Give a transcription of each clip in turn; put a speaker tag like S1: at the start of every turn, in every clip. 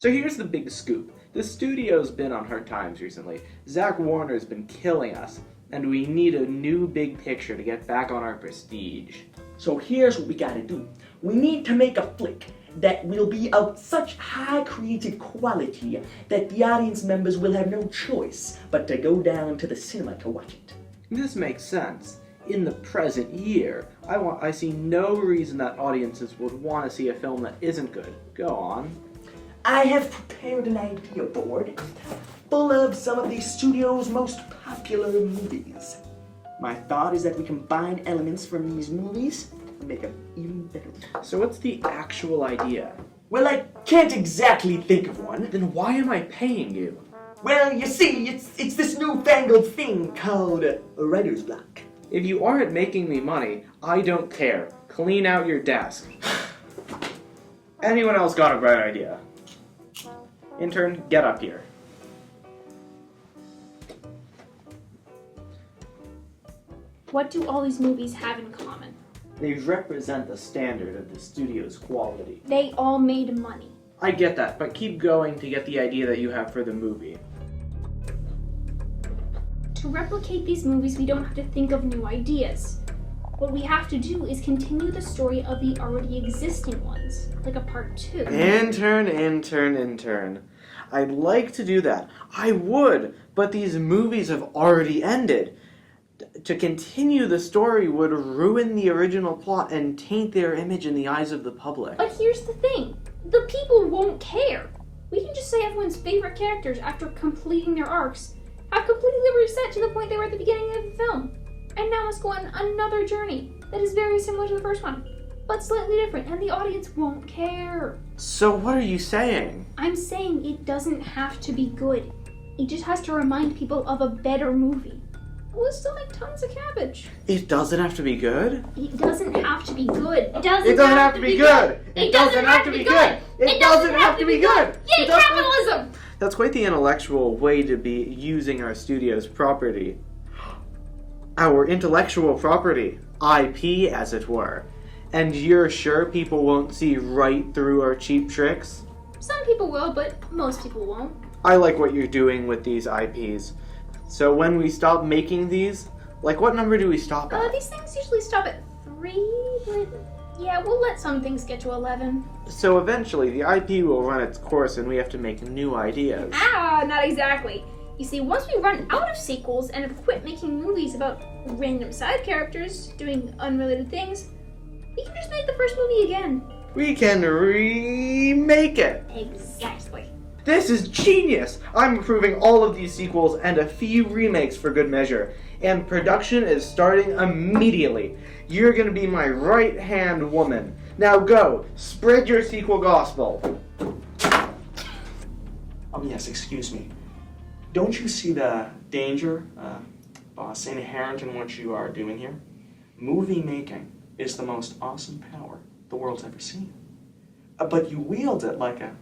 S1: So here's the big scoop. The studio's been on hard times recently. Zach Warner's been killing us, and we need a new big picture to get back on our prestige.
S2: So here's what we gotta do. We need to make a flick that will be of such high creative quality that the audience members will have no choice but to go down to the cinema to watch it.
S1: This makes sense. In the present year, I see no reason that audiences would want to see a film that isn't good. Go on.
S2: I have prepared an idea board full of some of the studio's most popular movies. My thought is that we combine elements from these movies and make an even better one.
S1: So what's the actual idea?
S2: Well, I can't exactly think of one.
S1: Then why am I paying you?
S2: Well, you see, it's this newfangled thing called a writer's block.
S1: If you aren't making me money, I don't care. Clean out your desk. Anyone else got a bright idea? Intern, get up here.
S3: What do all these movies have in common?
S1: They represent the standard of the studio's quality.
S3: They all made money.
S1: I get that, but keep going to get the idea that you have for the movie.
S3: To replicate these movies, we don't have to think of new ideas. What we have to do is continue the story of the already existing ones, like a part 2.
S1: Intern. I'd like to do that. I would, but these movies have already ended. To continue the story would ruin the original plot and taint their image in the eyes of the public.
S3: But here's the thing. The people won't care. We can just say everyone's favorite characters after completing their arcs have completely reset to the point they were at the beginning of the film. And now must go on another journey that is very similar to the first one, but slightly different, and the audience won't care.
S1: So what are you saying?
S3: I'm saying it doesn't have to be good. It just has to remind people of a better movie. We'll still make tons of cabbage.
S1: It doesn't have to be good?
S3: It doesn't have to be good.
S1: It doesn't have to be good! It doesn't have to be good! It doesn't have to be good!
S3: Yay, capitalism!
S1: That's quite the intellectual way to be using our studio's property. Our intellectual property. IP, as it were. And you're sure people won't see right through our cheap tricks?
S3: Some people will, but most people won't.
S1: I like what you're doing with these IPs. So when we stop making these, like what number do we stop at?
S3: These things usually stop at 3, but yeah, we'll let some things get to 11.
S1: So eventually the IP will run its course and we have to make new ideas.
S3: Not exactly. You see, once we run out of sequels and have quit making movies about random side characters doing unrelated things, we can just make the first movie again.
S1: We can remake it.
S3: Exactly.
S1: This is genius! I'm approving all of these sequels and a few remakes for good measure. And production is starting immediately. You're gonna be my right-hand woman. Now go, spread your sequel gospel.
S2: Yes, excuse me. Don't you see the danger, boss, inherent in what you are doing here? Movie making is the most awesome power the world's ever seen. But you wield it like a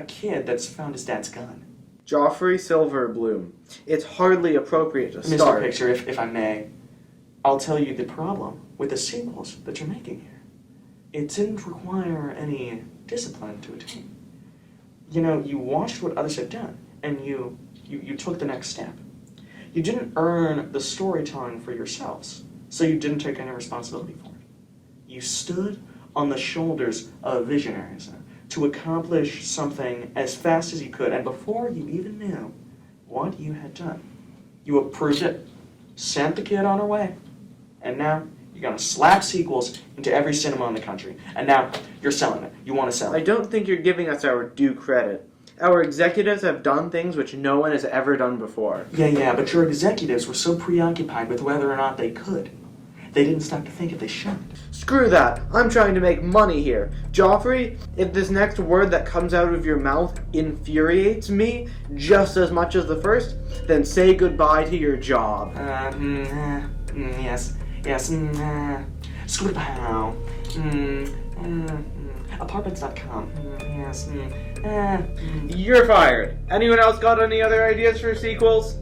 S2: kid that's found his dad's gun.
S1: Joffrey Silverbloom. It's hardly appropriate to start.
S2: Mr. Picture, if I may, I'll tell you the problem with the sequels that you're making here. It didn't require any discipline to attain. You know, you watched what others had done, and you took the next step. You didn't earn the storytelling for yourselves, so you didn't take any responsibility for it. You stood on the shoulders of visionaries to accomplish something as fast as you could, and before you even knew what you had done, you approved it, sent the kid on her way, and now you're gonna slap sequels into every cinema in the country, and now you're selling it. You want to sell it.
S1: I don't think you're giving us our due credit. Our executives have done things which no one has ever done before.
S2: Yeah, but your executives were so preoccupied with whether or not they could, they didn't stop to think if they should.
S1: Screw that. I'm trying to make money here. Joffrey, if this next word that comes out of your mouth infuriates me just as much as the first, then say goodbye to your job.
S2: Yes, Scootapow. Apartments.com. Yes.
S1: You're fired. Anyone else got any other ideas for sequels?